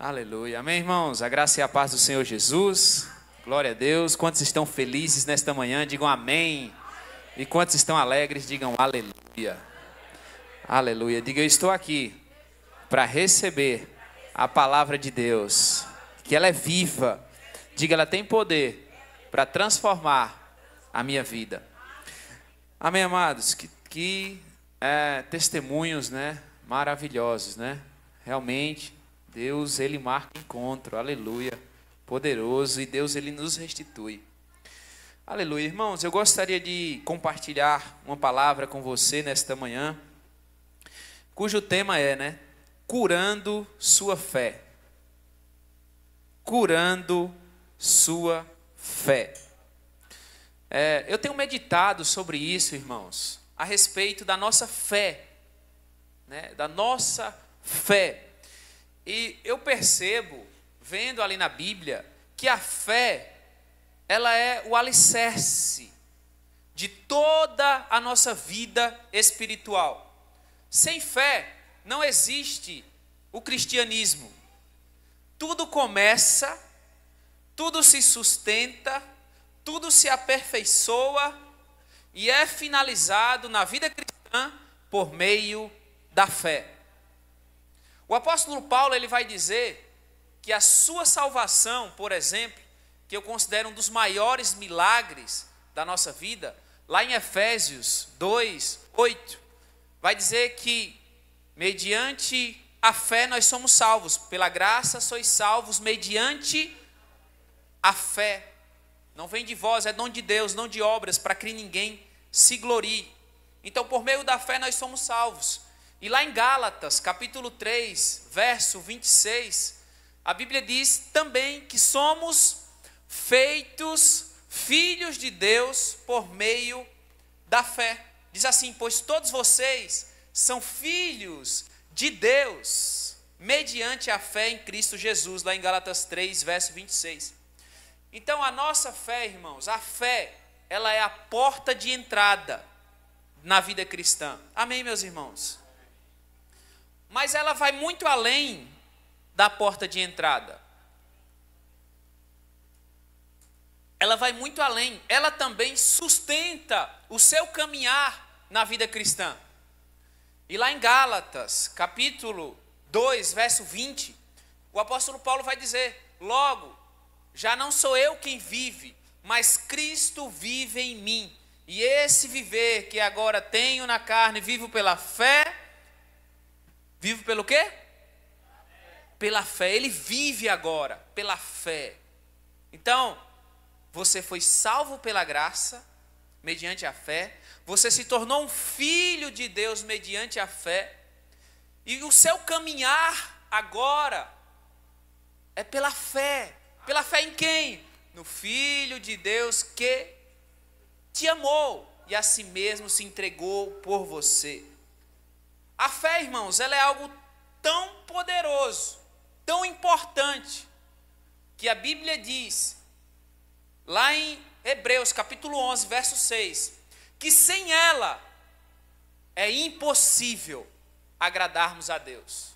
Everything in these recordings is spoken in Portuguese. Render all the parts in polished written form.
Aleluia. Amém, irmãos? A graça e a paz do Senhor Jesus. Glória a Deus. Quantos estão felizes nesta manhã, digam amém. E quantos estão alegres, digam aleluia. Aleluia. Diga, eu estou aqui para receber a palavra de Deus. Que ela é viva. Diga, ela tem poder para transformar a minha vida. Amém, amados? Que testemunhos, né? Maravilhosos, né? Realmente, Deus, Ele marca encontro, aleluia, poderoso, e Deus, Ele nos restitui. Aleluia, irmãos, eu gostaria de compartilhar uma palavra com você nesta manhã, cujo tema é, né? Curando sua fé. Curando sua fé. Eu tenho meditado sobre isso, irmãos, a respeito da nossa fé, né? Da nossa fé. E eu percebo, vendo ali na Bíblia, que a fé, ela é o alicerce de toda a nossa vida espiritual. Sem fé, não existe o cristianismo. Tudo começa, tudo se sustenta, tudo se aperfeiçoa e é finalizado na vida cristã por meio da fé. O apóstolo Paulo, ele vai dizer que a sua salvação, por exemplo, que eu considero um dos maiores milagres da nossa vida, lá em Efésios 2, 8, vai dizer que mediante a fé nós somos salvos, pela graça sois salvos mediante a fé. Não vem de vós, é dom de Deus, não de obras, para que ninguém se glorie. Então, por meio da fé nós somos salvos. E lá em Gálatas, capítulo 3, verso 26, a Bíblia diz também que somos feitos filhos de Deus por meio da fé. Diz assim, pois todos vocês são filhos de Deus, mediante a fé em Cristo Jesus, lá em Gálatas 3, verso 26. Então a nossa fé, irmãos, a fé, ela é a porta de entrada na vida cristã. Amém, meus irmãos? Mas ela vai muito além da porta de entrada. Ela vai muito além. Ela também sustenta o seu caminhar na vida cristã. E lá em Gálatas, capítulo 2, verso 20, o apóstolo Paulo vai dizer, logo, já não sou eu quem vive, mas Cristo vive em mim. E esse viver que agora tenho na carne, vivo pela fé. Vivo pelo quê? Pela fé. Ele vive agora pela fé. Então, você foi salvo pela graça, mediante a fé. Você se tornou um filho de Deus mediante a fé. E o seu caminhar agora é pela fé. Pela fé em quem? No Filho de Deus que te amou e a si mesmo se entregou por você. A fé, irmãos, ela é algo tão poderoso, tão importante, que a Bíblia diz, lá em Hebreus capítulo 11, verso 6, que sem ela é impossível agradarmos a Deus.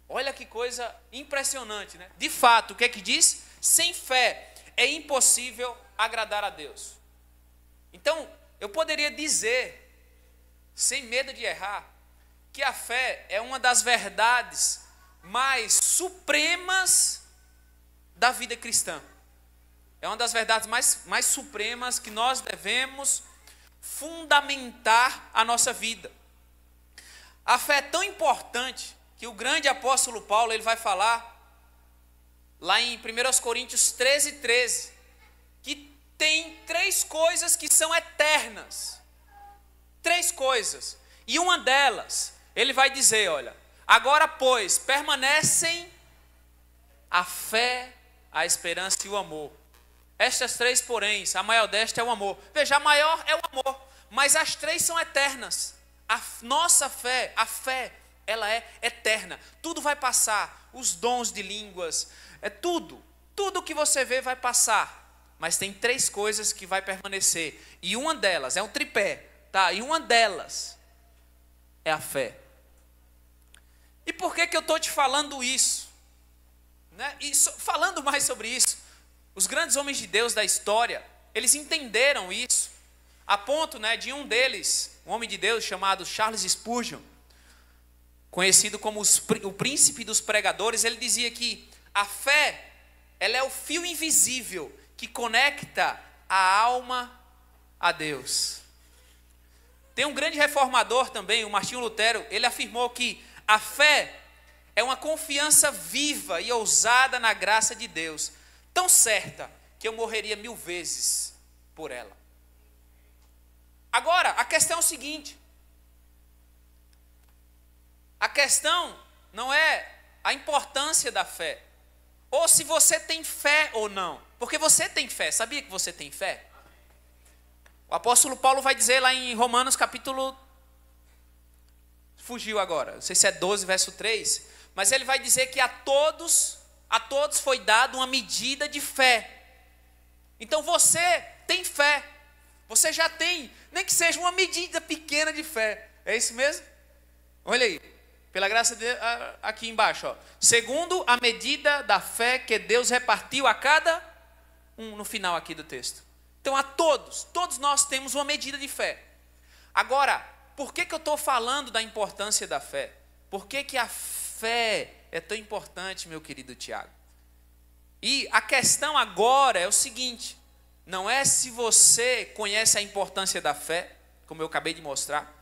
Olha que coisa impressionante, né? De fato, o que é que diz? Sem fé é impossível agradar a Deus. Então, eu poderia dizer, sem medo de errar, que a fé é uma das verdades mais supremas da vida cristã. É uma das verdades mais supremas que nós devemos fundamentar a nossa vida. A fé é tão importante que o grande apóstolo Paulo, ele vai falar lá em 1 Coríntios 13, 13, que tem 3 coisas que são eternas. 3 coisas. E uma delas, ele vai dizer, olha, agora, pois, permanecem a fé, a esperança e o amor. Estas 3, porém, a maior destas é o amor. Veja, a maior é o amor, mas as 3 são eternas. A nossa fé, a fé, ela é eterna. Tudo vai passar, os dons de línguas, tudo que você vê vai passar. Mas tem 3 coisas que vai permanecer. E uma delas, é um tripé, tá? E uma delas é a fé. E por que eu estou te falando isso? né? E falando mais sobre isso, os grandes homens de Deus da história, eles entenderam isso, a ponto, né, de um deles, um homem de Deus chamado Charles Spurgeon, conhecido como o príncipe dos pregadores, ele dizia que a fé, ela é o fio invisível que conecta a alma a Deus. Tem um grande reformador também, o Martinho Lutero, ele afirmou que a fé é uma confiança viva e ousada na graça de Deus, tão certa que eu morreria 1000 vezes por ela. Agora, a questão é o seguinte: a questão não é a importância da fé, ou se você tem fé ou não, porque você tem fé. Sabia que você tem fé? O apóstolo Paulo vai dizer lá em Romanos capítulo... Fugiu agora, não sei se é 12, verso 3, mas ele vai dizer que a todos foi dado uma medida de fé. Então você tem fé, você já tem, nem que seja uma medida pequena de fé. É isso mesmo? Olha aí, pela graça de Deus, aqui embaixo, ó. Segundo a medida da fé que Deus repartiu a cada um, no final aqui do texto. Então a todos nós temos uma medida de fé. Agora, por que eu estou falando da importância da fé? Por que a fé é tão importante, meu querido Tiago? E a questão agora é o seguinte: não é se você conhece a importância da fé, como eu acabei de mostrar,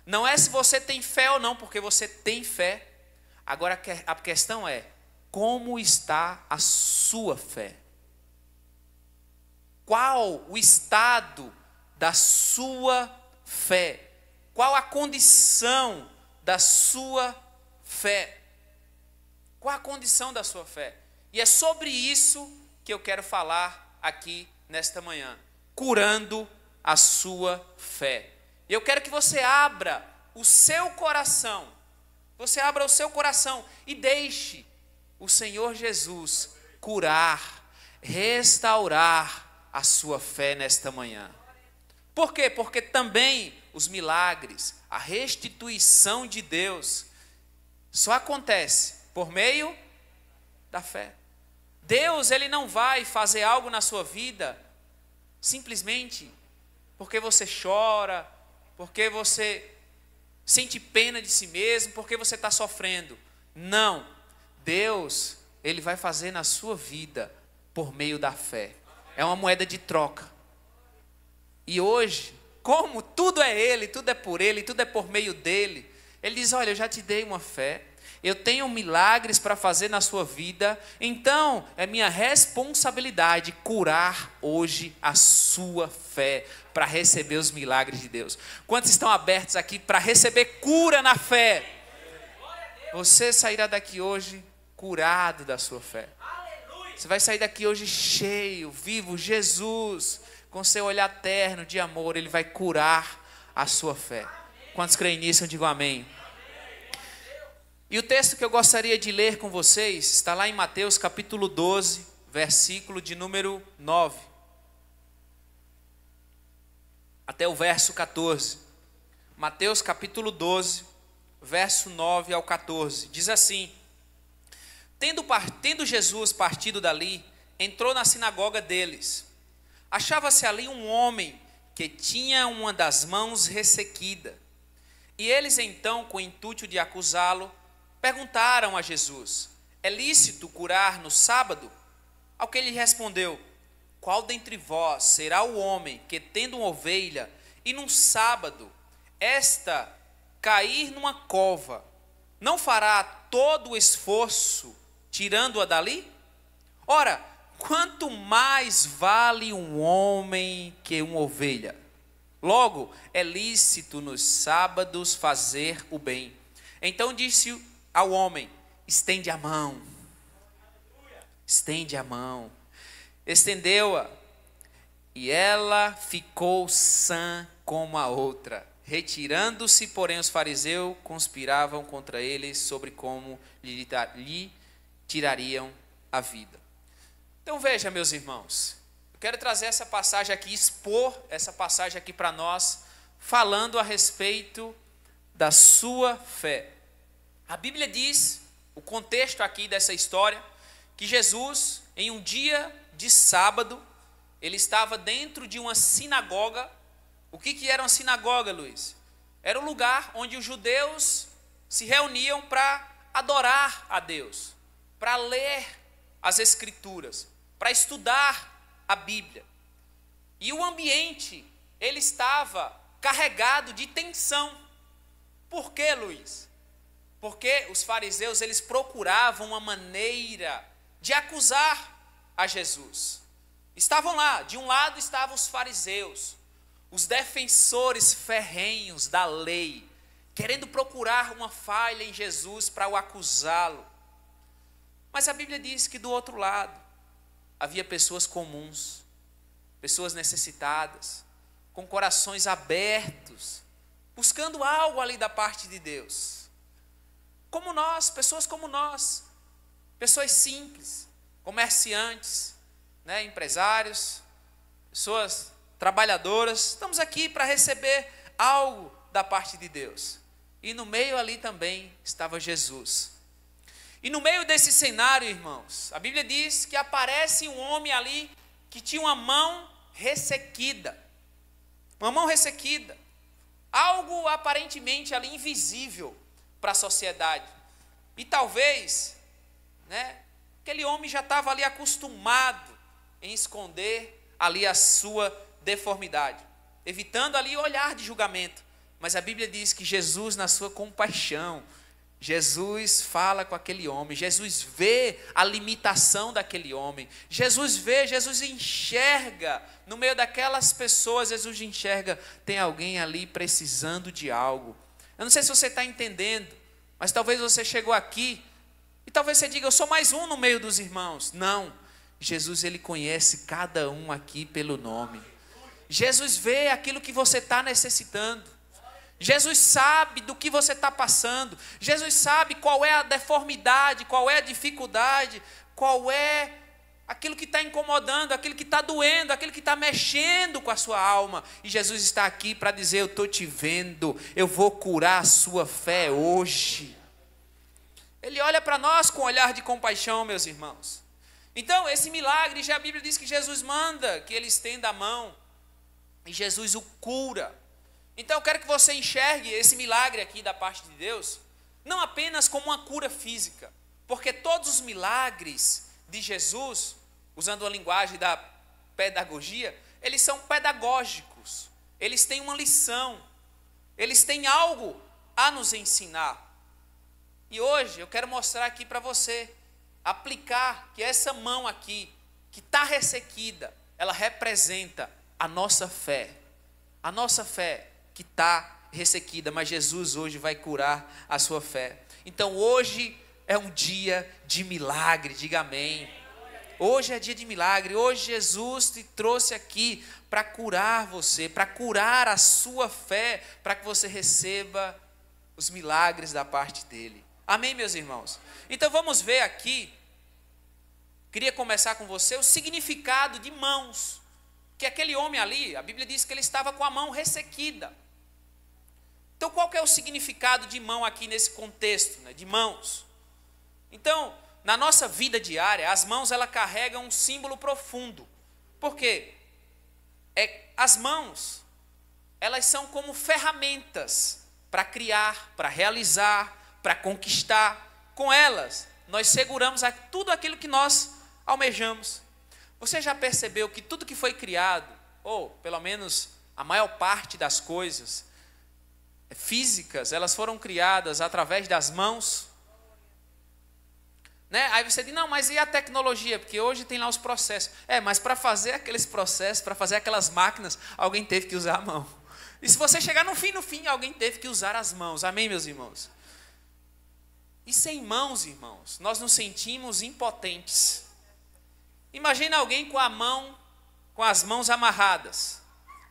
não é se você tem fé ou não, porque você tem fé. Agora a questão é, como está a sua fé? Qual o estado da sua fé? Qual a condição da sua fé? Qual a condição da sua fé? E é sobre isso que eu quero falar aqui nesta manhã. Curando a sua fé. E eu quero que você abra o seu coração. Você abra o seu coração e deixe o Senhor Jesus curar, restaurar a sua fé nesta manhã. Por quê? Porque também os milagres, a restituição de Deus, só acontece por meio da fé. Deus, ele não vai fazer algo na sua vida simplesmente porque você chora, porque você sente pena de si mesmo, porque você está sofrendo. Não. Deus, ele vai fazer na sua vida por meio da fé. É uma moeda de troca. E hoje, como tudo é Ele, tudo é por Ele, tudo é por meio dEle, Ele diz: olha, eu já te dei uma fé, eu tenho milagres para fazer na sua vida, então é minha responsabilidade curar hoje a sua fé, para receber os milagres de Deus. Quantos estão abertos aqui para receber cura na fé? Você sairá daqui hoje curado da sua fé. Você vai sair daqui hoje cheio, vivo. Jesus, com seu olhar terno de amor, ele vai curar a sua fé. Quantos creem nisso, eu digo amém. E o texto que eu gostaria de ler com vocês está lá em Mateus capítulo 12, versículo de número 9. Até o verso 14. Mateus capítulo 12, verso 9 ao 14. Diz assim: Tendo Jesus partido dali, entrou na sinagoga deles. Achava-se ali um homem que tinha uma das mãos ressequida. E eles então, com o intuito de acusá-lo, perguntaram a Jesus: é lícito curar no sábado? Ao que ele respondeu: qual dentre vós será o homem que, tendo uma ovelha, e num sábado, esta cair numa cova, não fará todo o esforço tirando-a dali? Ora, quanto mais vale um homem que uma ovelha? Logo, é lícito nos sábados fazer o bem. Então disse ao homem: estende a mão. Estende a mão. Estendeu-a, e ela ficou sã como a outra. Retirando-se, porém, os fariseus conspiravam contra ele sobre como lhe tirariam a vida. Então veja, meus irmãos, eu quero trazer essa passagem aqui, expor essa passagem aqui para nós, falando a respeito da sua fé. A Bíblia diz, o contexto aqui dessa história, que Jesus, em um dia de sábado, ele estava dentro de uma sinagoga. O que era uma sinagoga, Luiz? Era o lugar onde os judeus se reuniam para adorar a Deus, para ler as Escrituras, para estudar a Bíblia. E o ambiente, ele estava carregado de tensão. Por quê, Luiz? Porque os fariseus, eles procuravam uma maneira de acusar a Jesus. Estavam lá, de um lado estavam os fariseus, os defensores ferrenhos da lei, querendo procurar uma falha em Jesus para o acusá-lo. Mas a Bíblia diz que do outro lado havia pessoas comuns, pessoas necessitadas, com corações abertos, buscando algo ali da parte de Deus. Como nós, pessoas simples, comerciantes, empresários, pessoas trabalhadoras, estamos aqui para receber algo da parte de Deus. E no meio ali também estava Jesus. E no meio desse cenário, irmãos, a Bíblia diz que aparece um homem ali que tinha uma mão ressequida. Uma mão ressequida. Algo aparentemente ali invisível para a sociedade. E talvez, aquele homem já estava ali acostumado em esconder ali a sua deformidade, evitando ali o olhar de julgamento. Mas a Bíblia diz que Jesus, na sua compaixão, Jesus fala com aquele homem, Jesus vê a limitação daquele homem, Jesus enxerga, no meio daquelas pessoas, Jesus enxerga, tem alguém ali precisando de algo. Eu não sei se você está entendendo, mas talvez você chegou aqui, e talvez você diga, eu sou mais um no meio dos irmãos. Não, Jesus, ele conhece cada um aqui pelo nome. Jesus vê aquilo que você está necessitando. Jesus sabe do que você está passando. Jesus sabe qual é a deformidade, qual é a dificuldade, qual é aquilo que está incomodando, aquilo que está doendo, aquilo que está mexendo com a sua alma. E Jesus está aqui para dizer, eu estou te vendo, eu vou curar a sua fé hoje. Ele olha para nós com um olhar de compaixão, meus irmãos. Então, esse milagre, já a Bíblia diz que Jesus manda que ele estenda a mão. E Jesus o cura. Então eu quero que você enxergue esse milagre aqui da parte de Deus, não apenas como uma cura física, porque todos os milagres de Jesus, usando a linguagem da pedagogia, eles são pedagógicos, eles têm uma lição, eles têm algo a nos ensinar. E hoje eu quero mostrar aqui para você, aplicar que essa mão aqui, que está ressequida, ela representa a nossa fé que está ressequida, mas Jesus hoje vai curar a sua fé. Então hoje é um dia de milagre, diga amém. Hoje é dia de milagre, hoje Jesus te trouxe aqui para curar você, para curar a sua fé, para que você receba os milagres da parte dele. Amém, meus irmãos? Então vamos ver aqui, queria começar com você, o significado de mãos. Que aquele homem ali, a Bíblia diz que ele estava com a mão ressequida. Então qual que é o significado de mão aqui nesse contexto, de mãos? Então, na nossa vida diária, as mãos elas carregam um símbolo profundo. Por quê? As mãos, elas são como ferramentas para criar, para realizar, para conquistar. Com elas, nós seguramos tudo aquilo que nós almejamos. Você já percebeu que tudo que foi criado, ou pelo menos a maior parte das coisas físicas, elas foram criadas através das mãos? Aí você diz, não, mas e a tecnologia? Porque hoje tem lá os processos. Mas para fazer aqueles processos, para fazer aquelas máquinas, alguém teve que usar a mão. E se você chegar no fim, alguém teve que usar as mãos. Amém, meus irmãos? E sem mãos, irmãos, nós nos sentimos impotentes. Imagina alguém com as mãos amarradas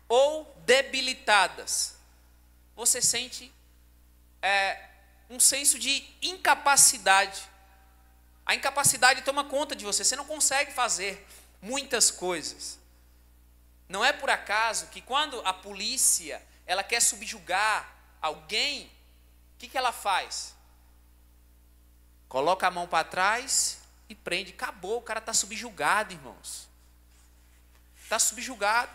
ou debilitadas. Você sente um senso de incapacidade. A incapacidade toma conta de você, você não consegue fazer muitas coisas. Não é por acaso que quando a polícia ela quer subjugar alguém, o que ela faz? Coloca a mão para trás e prende. Acabou, o cara está subjugado, irmãos. Está subjugado.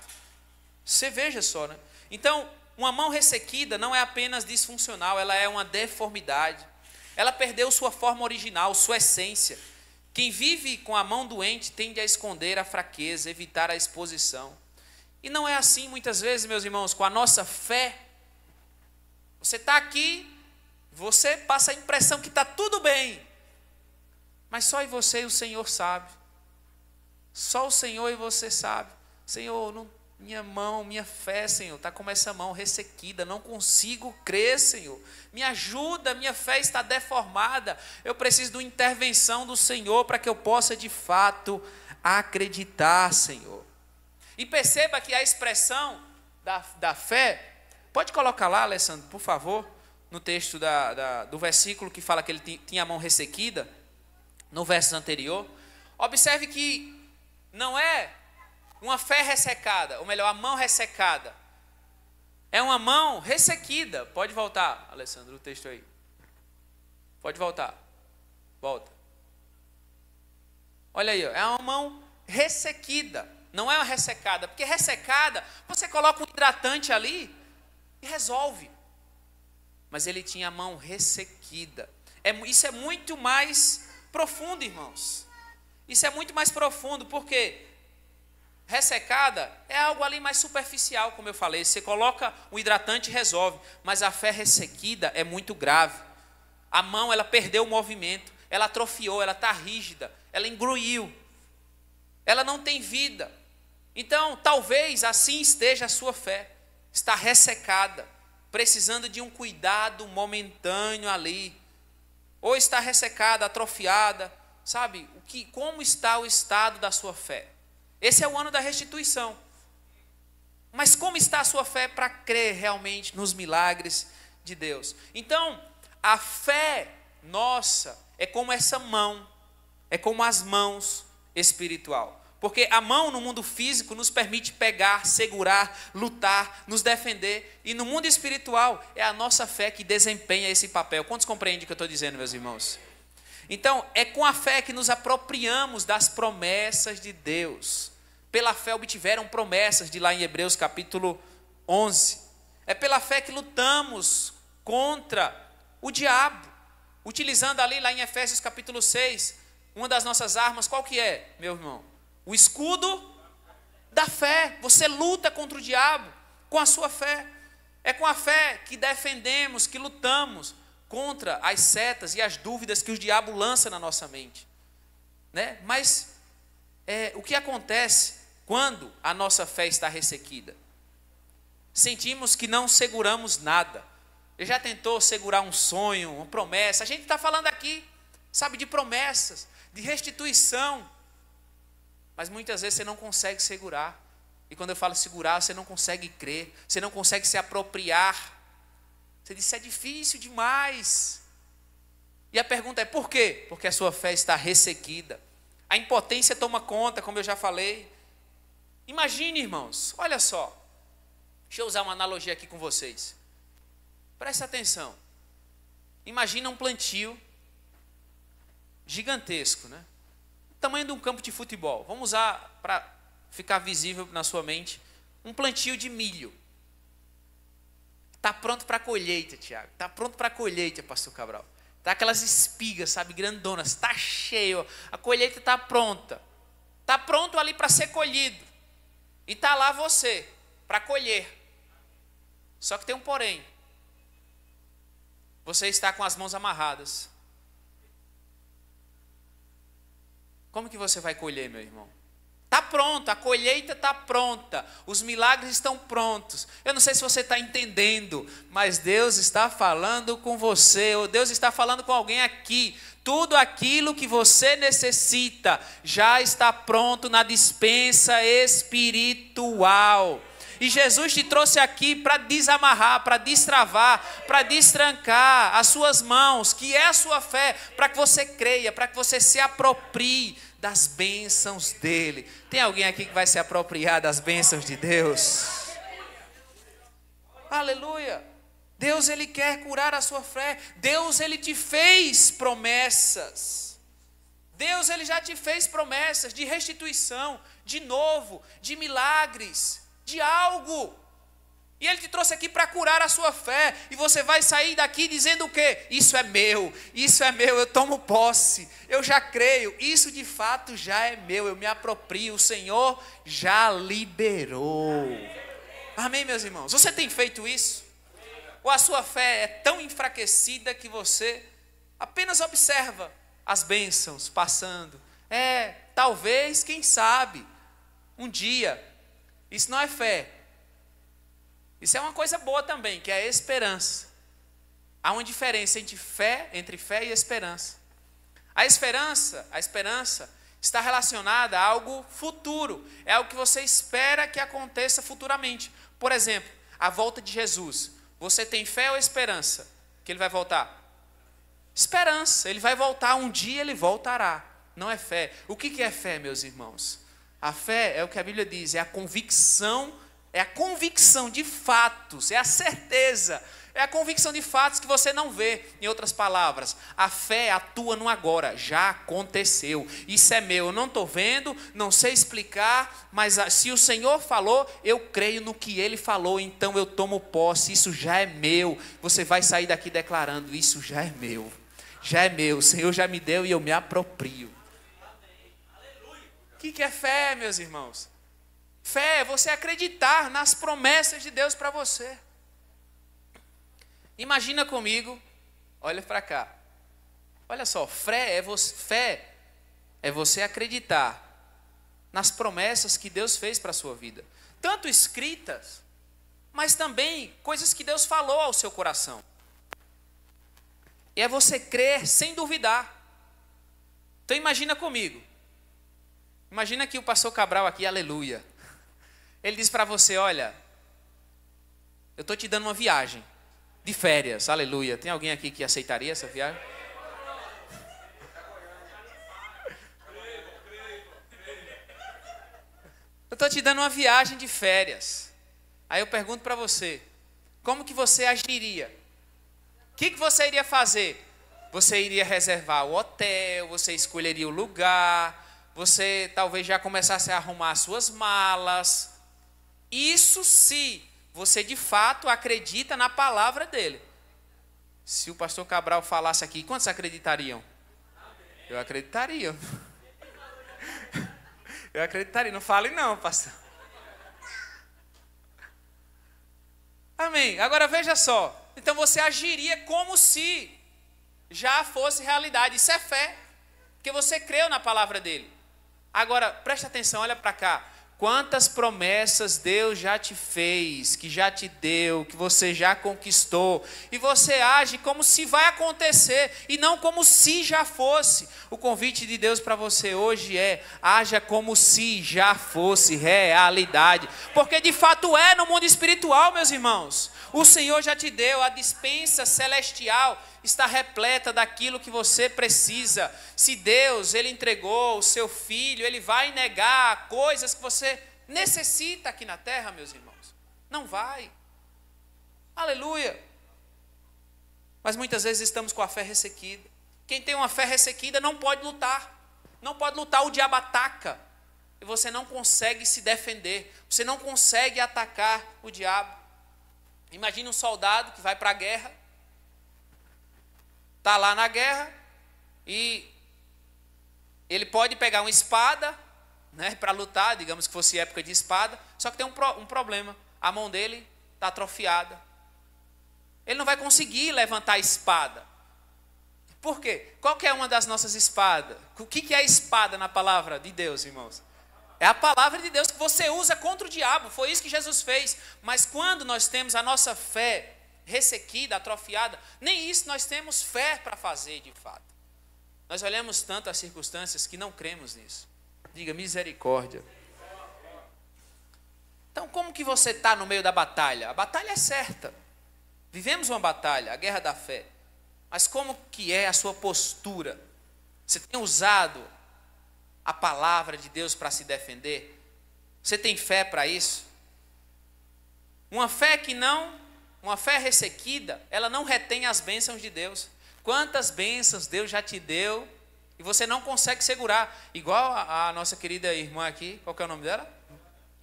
Você veja só, né? Então, uma mão ressequida não é apenas disfuncional, ela é uma deformidade. Ela perdeu sua forma original, sua essência. Quem vive com a mão doente tende a esconder a fraqueza, evitar a exposição. E não é assim muitas vezes, meus irmãos, com a nossa fé. Você está aqui, você passa a impressão que está tudo bem. Mas só e você e o Senhor sabe. Só o Senhor e você sabe. Senhor, minha mão, minha fé, Senhor, está com essa mão ressequida, não consigo crer, Senhor. Me ajuda, minha fé está deformada. Eu preciso de uma intervenção do Senhor para que eu possa de fato acreditar, Senhor. E perceba que a expressão da fé, pode colocar lá, Alessandro, por favor, no texto do versículo que fala que ele tinha a mão ressequida, no verso anterior. Observe que não é uma fé ressecada, ou melhor, a mão ressecada. É uma mão ressequida. Pode voltar, Alessandro, o texto aí. Pode voltar. Volta. Olha aí, ó, é uma mão ressequida. Não é uma ressecada, porque ressecada, você coloca um hidratante ali e resolve. Mas ele tinha a mão ressequida. Isso é muito mais profundo, irmãos. Isso é muito mais profundo, porque ressecada é algo ali mais superficial, como eu falei. Você coloca um hidratante e resolve. Mas a fé ressequida é muito grave. A mão, ela perdeu o movimento, ela atrofiou, ela está rígida, ela engruiu. Ela não tem vida. Então, talvez assim esteja a sua fé. Está ressecada, precisando de um cuidado momentâneo ali. Ou está ressecada, atrofiada. Sabe, como está o estado da sua fé? Esse é o ano da restituição. Mas como está a sua fé para crer realmente nos milagres de Deus? Então, a fé nossa é como essa mão, é como as mãos espiritual. Porque a mão no mundo físico nos permite pegar, segurar, lutar, nos defender. E no mundo espiritual é a nossa fé que desempenha esse papel. Quantos compreendem o que eu estou dizendo, meus irmãos? Então, é com a fé que nos apropriamos das promessas de Deus. Pela fé obtiveram promessas, de lá em Hebreus capítulo 11. É pela fé que lutamos contra o diabo. Utilizando ali, lá em Efésios capítulo 6, uma das nossas armas, qual que é, meu irmão? O escudo da fé. Você luta contra o diabo com a sua fé. É com a fé que defendemos, que lutamos contra as setas e as dúvidas que o diabo lança na nossa mente, né? Mas o que acontece quando a nossa fé está ressequida? Sentimos que não seguramos nada. Você já tentou segurar um sonho, uma promessa? A gente está falando aqui, sabe, de promessas, de restituição, mas muitas vezes você não consegue segurar. E quando eu falo segurar, você não consegue crer, você não consegue se apropriar. Você diz, é difícil demais. E a pergunta é, por quê? Porque a sua fé está ressequida. A impotência toma conta, como eu já falei. Imagine, irmãos, olha só. Deixa eu usar uma analogia aqui com vocês. Presta atenção. Imagina um plantio gigantesco, né? O tamanho de um campo de futebol. Vamos usar para ficar visível na sua mente. Um plantio de milho. Está pronto para a colheita, Tiago. Está pronto para a colheita, pastor Cabral. Está aquelas espigas, sabe, grandonas. Está cheio. A colheita está pronta. Está pronto ali para ser colhido. E está lá você, para colher. Só que tem um porém. Você está com as mãos amarradas. Como que você vai colher, meu irmão? Está pronto, a colheita está pronta, os milagres estão prontos. Eu não sei se você está entendendo, mas Deus está falando com você, ou Deus está falando com alguém aqui. Tudo aquilo que você necessita já está pronto na despensa espiritual. E Jesus te trouxe aqui para desamarrar, para destravar, para destrancar as suas mãos, que é a sua fé, para que você creia, para que você se aproprie das bênçãos dele. Tem alguém aqui que vai se apropriar das bênçãos de Deus? Aleluia! Deus, ele quer curar a sua fé. Deus, ele te fez promessas. Deus, ele já te fez promessas de restituição, de novo, de milagres, de algo. E ele te trouxe aqui para curar a sua fé. E você vai sair daqui dizendo o quê? Isso é meu, eu tomo posse, eu já creio. Isso de fato já é meu, eu me aproprio, o Senhor já liberou. Amém, meus irmãos? Você tem feito isso? Ou a sua fé é tão enfraquecida que você apenas observa as bênçãos passando? Talvez, quem sabe, um dia. Isso não é fé. Isso é uma coisa boa também, que é a esperança. Há uma diferença entre fé e esperança. A esperança está relacionada a algo futuro. É algo que você espera que aconteça futuramente. Por exemplo, a volta de Jesus. Você tem fé ou esperança que ele vai voltar? Esperança. Ele vai voltar, um dia ele voltará. Não é fé. O que é fé, meus irmãos? A fé é o que a Bíblia diz, é a convicção de fatos, é a certeza, é a convicção de fatos que você não vê. Em outras palavras, a fé atua no agora, já aconteceu, isso é meu, eu não estou vendo, não sei explicar, mas se o Senhor falou, eu creio no que Ele falou, então eu tomo posse, isso já é meu. Você vai sair daqui declarando, isso já é meu, o Senhor já me deu e eu me aproprio. O que é fé, meus irmãos? Fé é você acreditar nas promessas de Deus para você. Imagina comigo, olha para cá. Olha só, fé é você acreditar nas promessas que Deus fez para a sua vida. Tanto escritas, mas também coisas que Deus falou ao seu coração. E é você crer sem duvidar. Então imagina comigo. Imagina que o pastor Cabral aqui, aleluia. Ele diz para você, olha, eu estou te dando uma viagem de férias, aleluia. Tem alguém aqui que aceitaria essa viagem? Eu estou te dando uma viagem de férias. Aí eu pergunto para você, como que você agiria? O que você iria fazer? Você iria reservar o hotel, você escolheria o lugar, você talvez já começasse a arrumar as suas malas. Isso se você de fato acredita na palavra dele. Se o pastor Cabral falasse aqui, quantos acreditariam? Eu acreditaria. Eu acreditaria, não fale não, pastor. Amém. Agora veja só. Então você agiria como se já fosse realidade. Isso é fé, porque você creu na palavra dele. Agora, preste atenção, olha para cá. Quantas promessas Deus já te fez, que já te deu, que você já conquistou. E você age como se vai acontecer e não como se já fosse. O convite de Deus para você hoje é: haja como se já fosse realidade. Porque de fato é no mundo espiritual, meus irmãos. O Senhor já te deu, a despensa celestial está repleta daquilo que você precisa. Se Deus, Ele entregou o seu Filho, Ele vai negar coisas que você necessita aqui na terra, meus irmãos? Não vai. Aleluia. Mas muitas vezes estamos com a fé ressequida. Quem tem uma fé ressequida não pode lutar. Não pode lutar, o diabo ataca. E você não consegue se defender. Você não consegue atacar o diabo. Imagine um soldado que vai para a guerra. Está lá na guerra e ele pode pegar uma espada, né, para lutar, digamos que fosse época de espada, só que tem um problema, a mão dele está atrofiada. Ele não vai conseguir levantar a espada. Por quê? Qual que é uma das nossas espadas? O que é a espada na palavra de Deus, irmãos? É a palavra de Deus que você usa contra o diabo, foi isso que Jesus fez. Mas quando nós temos a nossa fé ressequida, atrofiada, nem isso nós temos fé para fazer de fato. Nós olhamos tanto as circunstâncias que não cremos nisso. Diga misericórdia. Então como que você está no meio da batalha? A batalha é certa. Vivemos uma batalha, a guerra da fé. Mas como que é a sua postura? Você tem usado a palavra de Deus para se defender? Você tem fé para isso? Uma fé ressequida, ela não retém as bênçãos de Deus. Quantas bênçãos Deus já te deu E você não consegue segurar. Igual a nossa querida irmã aqui, qual que é o nome dela?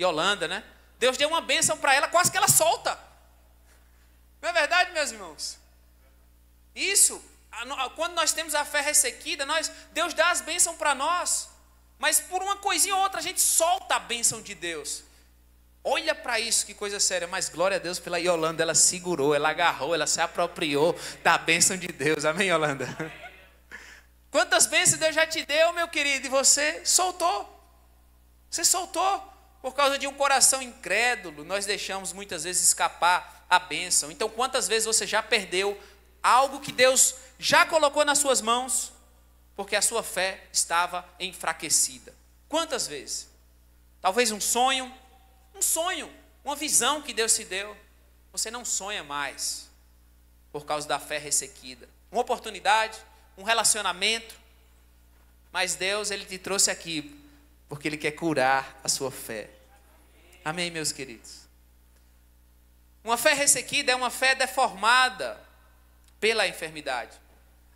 Yolanda, né? Deus deu uma bênção para ela, quase que ela solta. Não é verdade, meus irmãos? Isso, quando nós temos a fé ressequida, Deus dá as bênçãos para nós. Mas por uma coisinha ou outra a gente solta a bênção de Deus. Olha para isso, que coisa séria. Mas glória a Deus pela Yolanda, ela segurou, ela agarrou, ela se apropriou da bênção de Deus. Amém, Yolanda? Quantas bênçãos Deus já te deu, meu querido, e você soltou. Você soltou. Por causa de um coração incrédulo, nós deixamos muitas vezes escapar a bênção. Então, quantas vezes você já perdeu algo que Deus já colocou nas suas mãos, porque a sua fé estava enfraquecida? Quantas vezes? Talvez um sonho, uma visão que Deus te deu. Você não sonha mais por causa da fé ressequida. Uma oportunidade, um relacionamento, mas Deus, Ele te trouxe aqui porque Ele quer curar a sua fé. Amém, meus queridos? Uma fé ressequida é uma fé deformada pela enfermidade.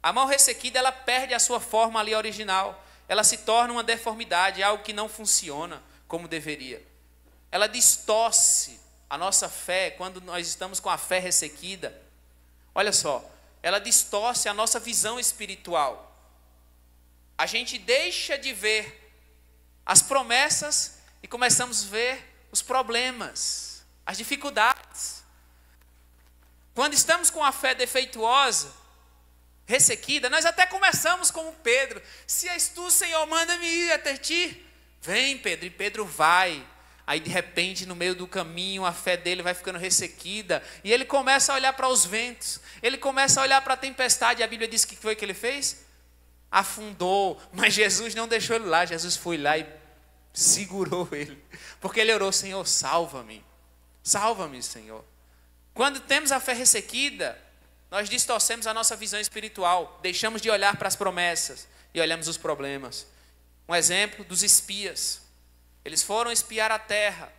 A mão ressequida, ela perde a sua forma ali original. Ela se torna uma deformidade, algo que não funciona como deveria. Ela distorce a nossa fé quando nós estamos com a fé ressequida. Olha só, ela distorce a nossa visão espiritual. A gente deixa de ver as promessas e começamos a ver os problemas, as dificuldades. Quando estamos com a fé defeituosa, ressequida, nós até começamos como Pedro. Se és tu, Senhor, manda-me ir até ti. Vem, Pedro, e Pedro vai. Aí de repente, no meio do caminho, a fé dele vai ficando ressequida. E ele começa a olhar para os ventos. Ele começa a olhar para a tempestade. E a Bíblia diz que foi que ele fez? Afundou. Mas Jesus não deixou ele lá. Jesus foi lá e segurou ele. Porque ele orou: Senhor, salva-me. Salva-me, Senhor. Quando temos a fé ressequida, nós distorcemos a nossa visão espiritual. Deixamos de olhar para as promessas e olhamos os problemas. Um exemplo dos espias. Eles foram espiar a terra.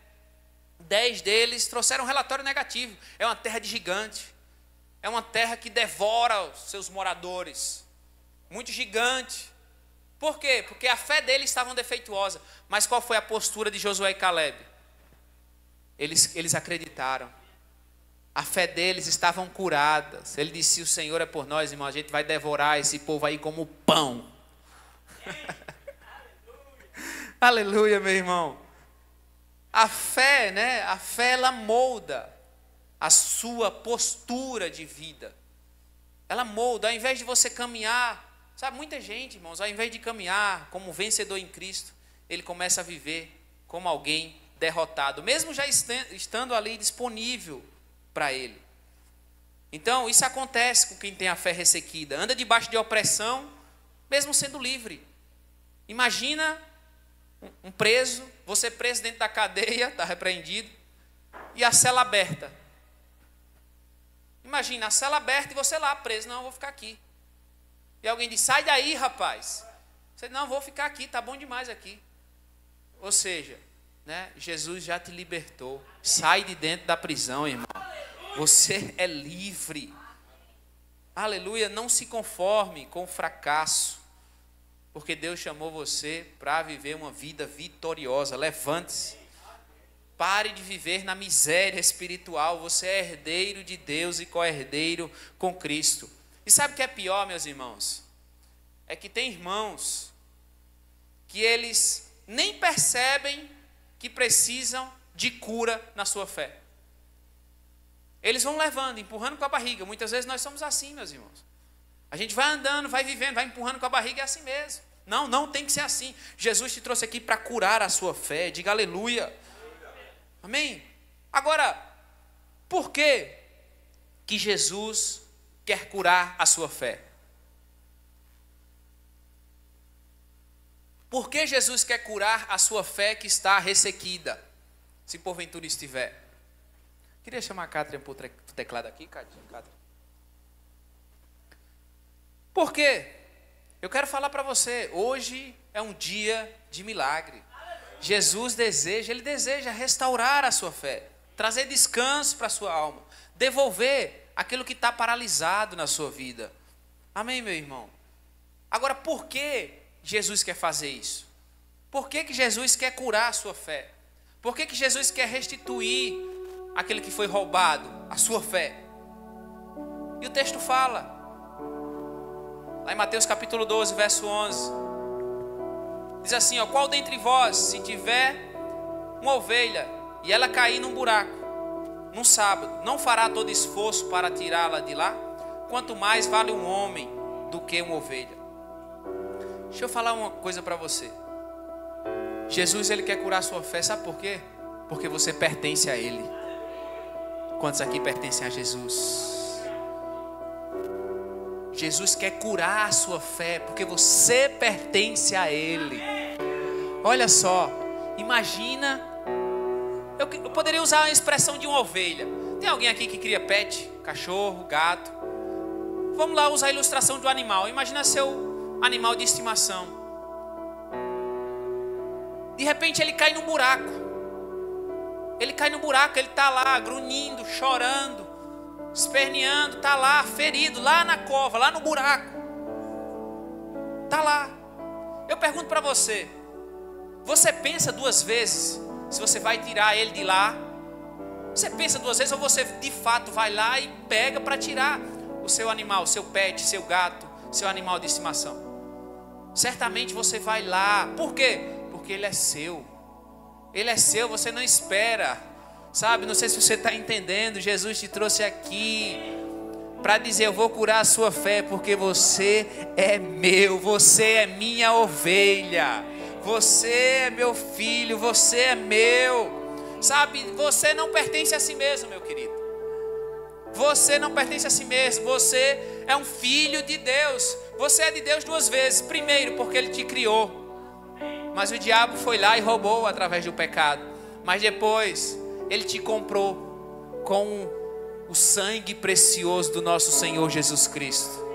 10 deles trouxeram um relatório negativo. É uma terra de gigante. É uma terra que devora os seus moradores. Muito gigante. Por quê? Porque a fé deles estava defeituosa. Mas qual foi a postura de Josué e Caleb? Eles acreditaram. A fé deles estavam curadas. Ele disse: se o Senhor é por nós, irmão, a gente vai devorar esse povo aí como pão. Aleluia, meu irmão. A fé, né? A fé, ela molda a sua postura de vida. Ela molda. Ao invés de você caminhar, sabe, muita gente, irmãos, ao invés de caminhar como vencedor em Cristo, ele começa a viver como alguém derrotado, mesmo já estando ali disponível para ele. Então, isso acontece com quem tem a fé ressequida. Anda debaixo de opressão, mesmo sendo livre. Imagina um preso, você preso dentro da cadeia, está repreendido, e a cela aberta. Imagina a cela aberta e você lá preso. Não, eu vou ficar aqui. E alguém diz: sai daí, rapaz. Você: não, vou ficar aqui, está bom demais aqui. Ou seja, né, Jesus já te libertou. Sai de dentro da prisão, irmão. Você é livre. Aleluia. Não se conforme com o fracasso, porque Deus chamou você para viver uma vida vitoriosa. Levante-se. Pare de viver na miséria espiritual. Você é herdeiro de Deus e co-herdeiro com Cristo. E sabe o que é pior, meus irmãos? É que tem irmãos que eles nem percebem que precisam de cura na sua fé. Eles vão levando, empurrando com a barriga. Muitas vezes nós somos assim, meus irmãos. A gente vai andando, vai vivendo, vai empurrando com a barriga, é assim mesmo. Não, não tem que ser assim. Jesus te trouxe aqui para curar a sua fé. Diga aleluia. Amém? Agora, por que Jesus quer curar a sua fé? Por que Jesus quer curar a sua fé que está ressequida? Se porventura estiver. Queria chamar a Catherine para o teclado aqui, Catherine. Por quê? Eu quero falar para você, hoje é um dia de milagre. Jesus ele deseja restaurar a sua fé, trazer descanso para a sua alma, devolver aquilo que está paralisado na sua vida. Amém, meu irmão? Agora, por que Jesus quer fazer isso? Por que Jesus quer curar a sua fé? Por que Jesus quer restituir aquele que foi roubado, a sua fé? E o texto fala, lá em Mateus capítulo 12, verso 11, diz assim, ó, qual dentre vós, se tiver uma ovelha e ela cair num buraco, num sábado, não fará todo esforço para tirá-la de lá? Quanto mais vale um homem do que uma ovelha. Deixa eu falar uma coisa para você. Jesus, ele quer curar a sua fé, sabe por quê? Porque você pertence a ele. Quantos aqui pertencem a Jesus? Jesus quer curar a sua fé, porque você pertence a ele. Olha só, imagina, eu poderia usar a expressão de uma ovelha. Tem alguém aqui que cria pet? Cachorro, gato? Vamos lá usar a ilustração de um animal. Imagina seu animal de estimação. De repente ele cai num buraco. Ele cai no buraco, ele está lá grunhindo, chorando, esperneando, está lá ferido, lá na cova, lá no buraco. Está lá. Eu pergunto para você, você pensa duas vezes se você vai tirar ele de lá? Você pensa duas vezes ou você de fato vai lá e pega para tirar o seu animal, seu pet, seu gato, seu animal de estimação? Certamente você vai lá. Por quê? Porque ele é seu. Ele é seu, você não espera. Sabe, não sei se você está entendendo. Jesus te trouxe aqui para dizer, eu vou curar a sua fé, porque você é meu, você é minha ovelha, você é meu filho, você é meu. Sabe, você não pertence a si mesmo, meu querido. Você não pertence a si mesmo. Você é um filho de Deus. Você é de Deus duas vezes. Primeiro, porque ele te criou, mas o diabo foi lá e roubou através do pecado. Mas depois ele te comprou com o sangue precioso do nosso Senhor Jesus Cristo.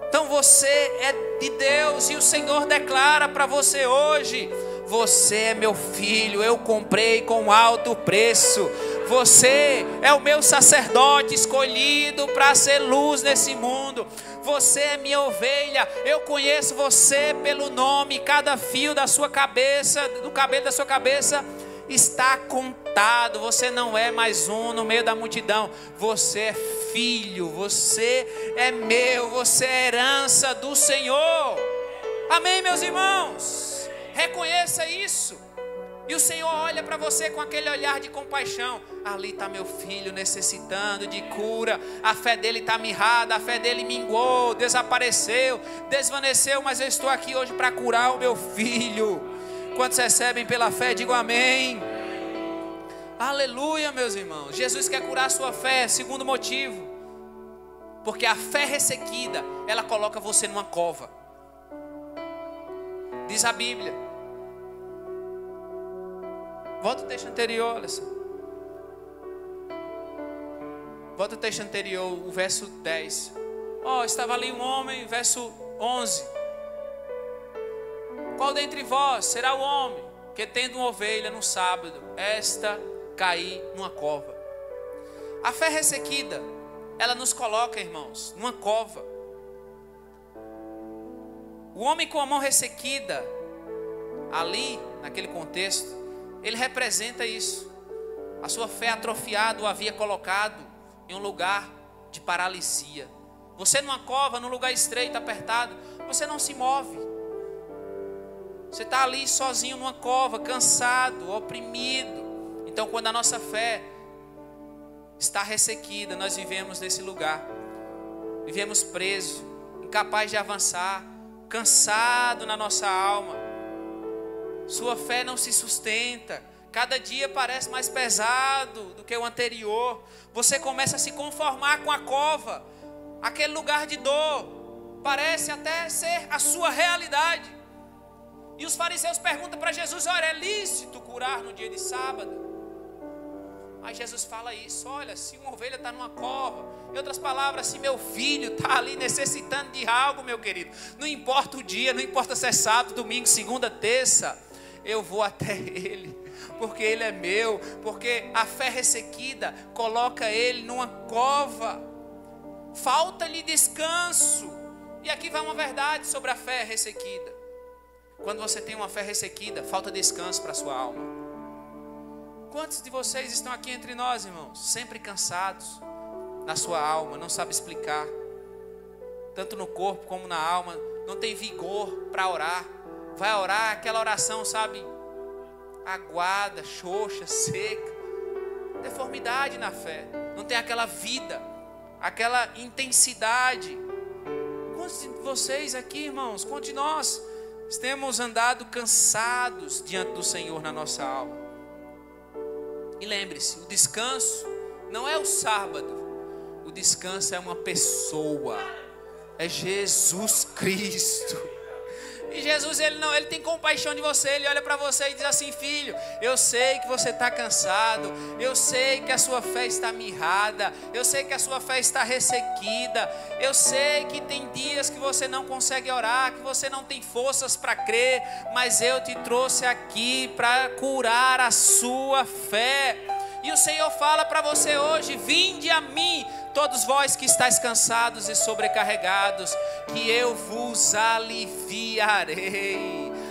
Então você é de Deus e o Senhor declara para você hoje, você é meu filho, eu comprei com alto preço. Você é o meu sacerdote escolhido para ser luz nesse mundo. Você é minha ovelha, eu conheço você pelo nome. Cada fio da sua cabeça, do cabelo da sua cabeça está contado. Você não é mais um no meio da multidão. Você é filho, você é meu, você é herança do Senhor. Amém, meus irmãos? Reconheça isso. E o Senhor olha para você com aquele olhar de compaixão. Ali está meu filho necessitando de cura. A fé dele está mirrada, a fé dele minguou, desapareceu, desvaneceu. Mas eu estou aqui hoje para curar o meu filho. Quantos recebem pela fé, digam amém. Aleluia, meus irmãos. Jesus quer curar a sua fé. Segundo motivo, porque a fé ressequida, ela coloca você numa cova. Diz a Bíblia. Volta o texto anterior, olha só. Volta o texto anterior, o verso 10. Estava ali um homem, verso 11. Qual dentre vós será o homem que tendo uma ovelha no sábado, esta cair numa cova? A fé ressequida, ela nos coloca, irmãos, numa cova. O homem com a mão ressequida, ali, naquele contexto, ele representa isso. A sua fé atrofiada o havia colocado em um lugar de paralisia. Você numa cova, num lugar estreito, apertado, você não se move. Você está ali sozinho numa cova, cansado, oprimido. Então quando a nossa fé está ressequida, nós vivemos nesse lugar. Vivemos presos, incapazes de avançar, cansado na nossa alma. Sua fé não se sustenta. Cada dia parece mais pesado do que o anterior. Você começa a se conformar com a cova. Aquele lugar de dor parece até ser a sua realidade. E os fariseus perguntam para Jesus: olha, é lícito curar no dia de sábado? Aí Jesus fala isso: olha, se uma ovelha está numa cova, em outras palavras, se meu filho está ali necessitando de algo, meu querido, não importa o dia, não importa se é sábado, domingo, segunda, terça, eu vou até ele, porque ele é meu. Porque a fé ressequida coloca ele numa cova. Falta-lhe descanso, E aqui vai uma verdade sobre a fé ressequida. Quando você tem uma fé ressequida, falta descanso para a sua alma. Quantos de vocês estão aqui entre nós, irmãos, sempre cansados na sua alma, não sabe explicar, tanto no corpo como na alma, não tem vigor para orar, vai orar aquela oração, sabe, aguada, xoxa, seca, deformidade na fé, não tem aquela vida, aquela intensidade. Quantos de vocês aqui, irmãos, quantos de nós temos andado cansados diante do Senhor na nossa alma? E lembre-se, o descanso não é o sábado, o descanso é uma pessoa, é Jesus Cristo. E Jesus, ele tem compaixão de você, ele olha para você e diz assim: filho, eu sei que você está cansado, eu sei que a sua fé está mirrada, eu sei que a sua fé está ressequida, eu sei que tem dias que você não consegue orar, que você não tem forças para crer, mas eu te trouxe aqui para curar a sua fé. E o Senhor fala para você hoje: vinde a mim, todos vós que estáis cansados e sobrecarregados, que eu vos aliviarei.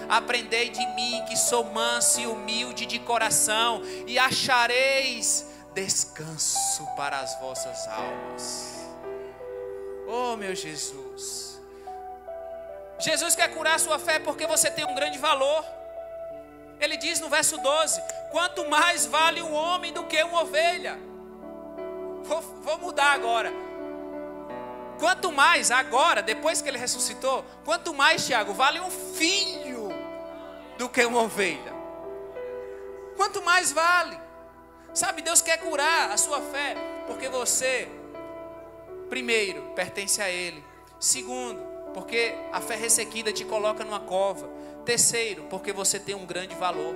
Aprendei de mim, que sou manso e humilde de coração, e achareis descanso para as vossas almas. Oh, meu Jesus. Jesus quer curar a sua fé porque você tem um grande valor. Ele diz no verso 12: quanto mais vale um homem do que uma ovelha. Vou mudar agora. Quanto mais, agora, depois que ele ressuscitou, quanto mais, Tiago, vale um filho do que uma ovelha. Quanto mais vale. Sabe, Deus quer curar a sua fé, porque você, primeiro, pertence a Ele. Segundo, porque a fé ressequida te coloca numa cova. Terceiro, porque você tem um grande valor.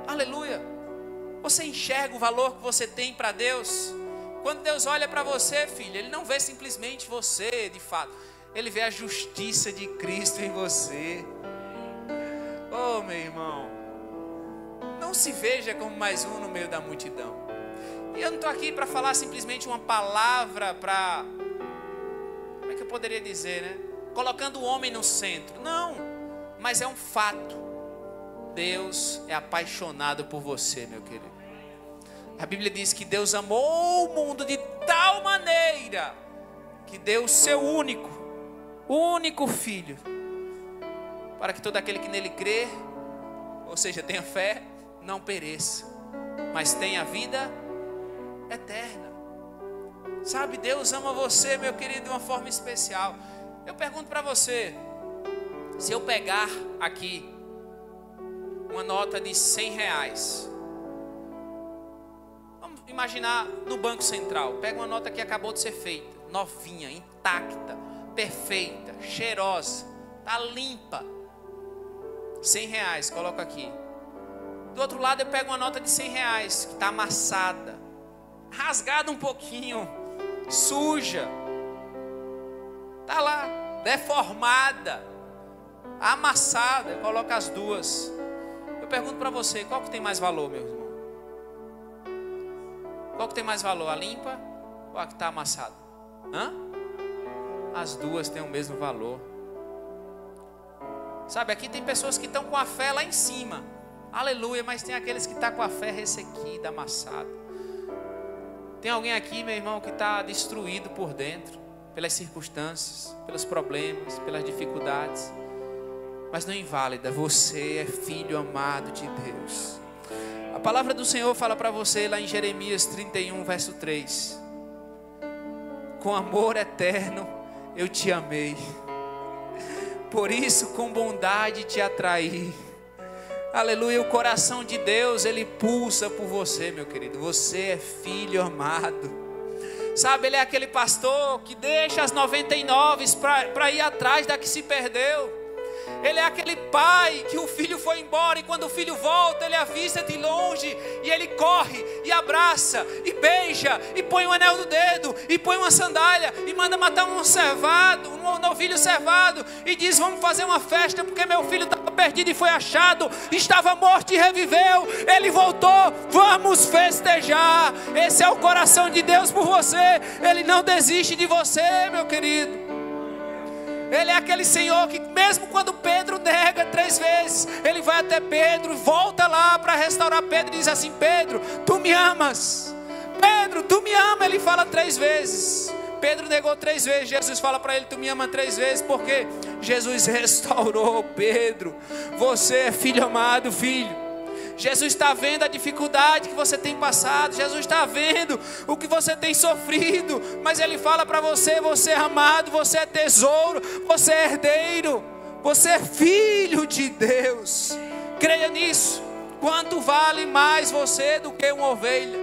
Aleluia. Você enxerga o valor que você tem para Deus. Quando Deus olha para você, filho, Ele não vê simplesmente você, de fato. Ele vê a justiça de Cristo em você. Oh, meu irmão, não se veja como mais um no meio da multidão. E eu não estou aqui para falar simplesmente uma palavra para... Como é que eu poderia dizer, né? Colocando o homem no centro. Não, mas é um fato. Deus é apaixonado por você, meu querido. A Bíblia diz que Deus amou o mundo de tal maneira que deu o seu único filho, para que todo aquele que nele crê, ou seja, tenha fé, não pereça, mas tenha vida eterna. Sabe, Deus ama você, meu querido, de uma forma especial. Eu pergunto para você, se eu pegar aqui uma nota de R$100, vamos imaginar no Banco Central, pega uma nota que acabou de ser feita, novinha, intacta, perfeita, cheirosa, tá limpa, R$100, coloco aqui. Do outro lado eu pego uma nota de R$100 que está amassada, rasgada um pouquinho, suja, tá lá, deformada, amassada. Eu coloco as duas. Eu pergunto para você, qual que tem mais valor, meu irmão? Qual que tem mais valor, a limpa ou a que está amassada? As duas têm o mesmo valor. Sabe, aqui tem pessoas que estão com a fé lá em cima, aleluia, mas tem aqueles que estão com a fé ressequida, amassada. Tem alguém aqui, meu irmão, que está destruído por dentro, pelas circunstâncias, pelos problemas, pelas dificuldades. Mas não inválida, você é filho amado de Deus. A palavra do Senhor fala para você lá em Jeremias 31, verso 3. Com amor eterno eu te amei, por isso com bondade te atraí. Aleluia, o coração de Deus, ele pulsa por você, meu querido. Você é filho amado. Sabe, ele é aquele pastor que deixa as 99 para ir atrás da que se perdeu. Ele é aquele pai que o filho foi embora e quando o filho volta, ele avista de longe e ele corre e abraça e beija e põe um anel no dedo e põe uma sandália e manda matar um novilho cevado e diz: vamos fazer uma festa porque meu filho estava perdido e foi achado, estava morto e reviveu, ele voltou, vamos festejar. Esse é o coração de Deus por você. Ele não desiste de você, meu querido. Ele é aquele Senhor que mesmo quando Pedro nega 3 vezes, Ele vai até Pedro, volta lá para restaurar Pedro e diz assim: Pedro, tu me amas? Pedro, tu me ama? Ele fala 3 vezes. Pedro negou 3 vezes, Jesus fala para ele: tu me ama 3 vezes, porque Jesus restaurou Pedro. Você é filho amado, filho. Jesus está vendo a dificuldade que você tem passado, Jesus está vendo o que você tem sofrido, mas Ele fala para você: você é amado, você é tesouro, você é herdeiro, você é filho de Deus. Creia nisso. Quanto vale mais você do que uma ovelha?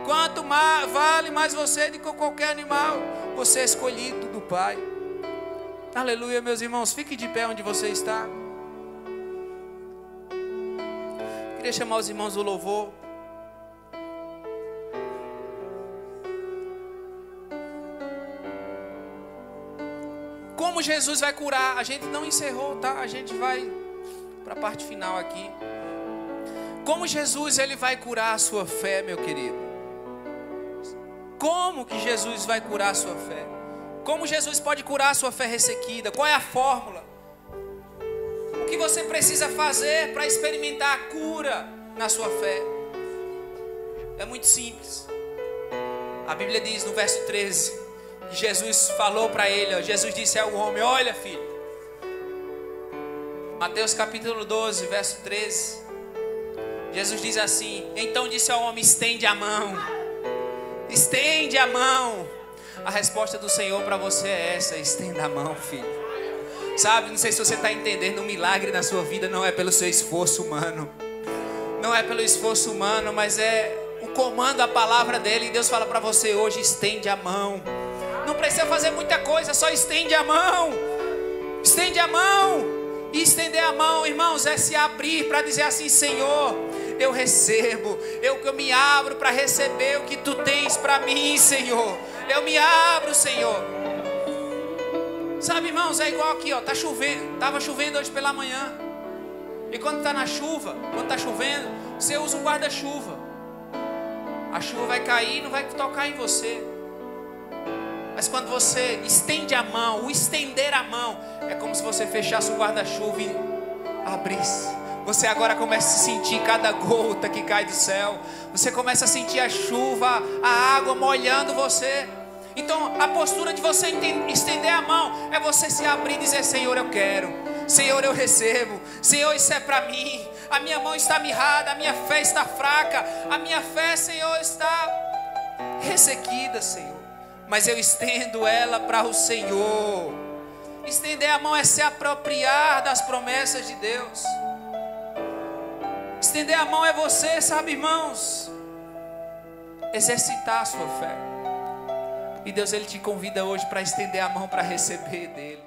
Quanto vale mais você do que qualquer animal? Você é escolhido do Pai. Aleluia, meus irmãos. Fique de pé onde você está. Queria chamar os irmãos do louvor. Como Jesus vai curar? A gente não encerrou, tá? A gente vai para a parte final aqui. Como Jesus ele vai curar a sua fé, meu querido? Como que Jesus vai curar a sua fé? Como Jesus pode curar a sua fé ressequida? Qual é a fórmula? O que você precisa fazer para experimentar a cura na sua fé? É muito simples. A Bíblia diz no verso 13 que Jesus falou para ele, Jesus disse ao homem: olha, filho. Mateus capítulo 12, verso 13. Jesus diz assim: então disse ao homem: estende a mão. Estende a mão. A resposta do Senhor para você é essa: estenda a mão, filho. Sabe, não sei se você está entendendo, o milagre na sua vida não é pelo seu esforço humano. Não é pelo esforço humano, mas é o comando, a palavra dele. E Deus fala para você hoje: estende a mão. Não precisa fazer muita coisa, só estende a mão. Estende a mão. E estender a mão, irmãos, é se abrir para dizer assim: Senhor, eu recebo. Eu me abro para receber o que tu tens para mim, Senhor. Eu me abro, Senhor. Sabe, irmãos, é igual aqui, ó, tá chovendo, estava chovendo hoje pela manhã. E quando está na chuva, quando está chovendo, você usa um guarda-chuva. A chuva vai cair e não vai tocar em você. Mas quando você estende a mão, o estender a mão, é como se você fechasse o guarda-chuva e abrisse. Você agora começa a sentir cada gota que cai do céu. Você começa a sentir a chuva, a água molhando você. Então a postura de você estender a mão é você se abrir e dizer: Senhor, eu quero. Senhor, eu recebo. Senhor, isso é para mim. A minha mão está mirrada, a minha fé está fraca. A minha fé, Senhor, está ressequida, Senhor. Mas eu estendo ela para o Senhor. Estender a mão é se apropriar das promessas de Deus. Estender a mão é você, sabe, irmãos, exercitar a sua fé. E Deus, Ele te convida hoje para estender a mão para receber dEle.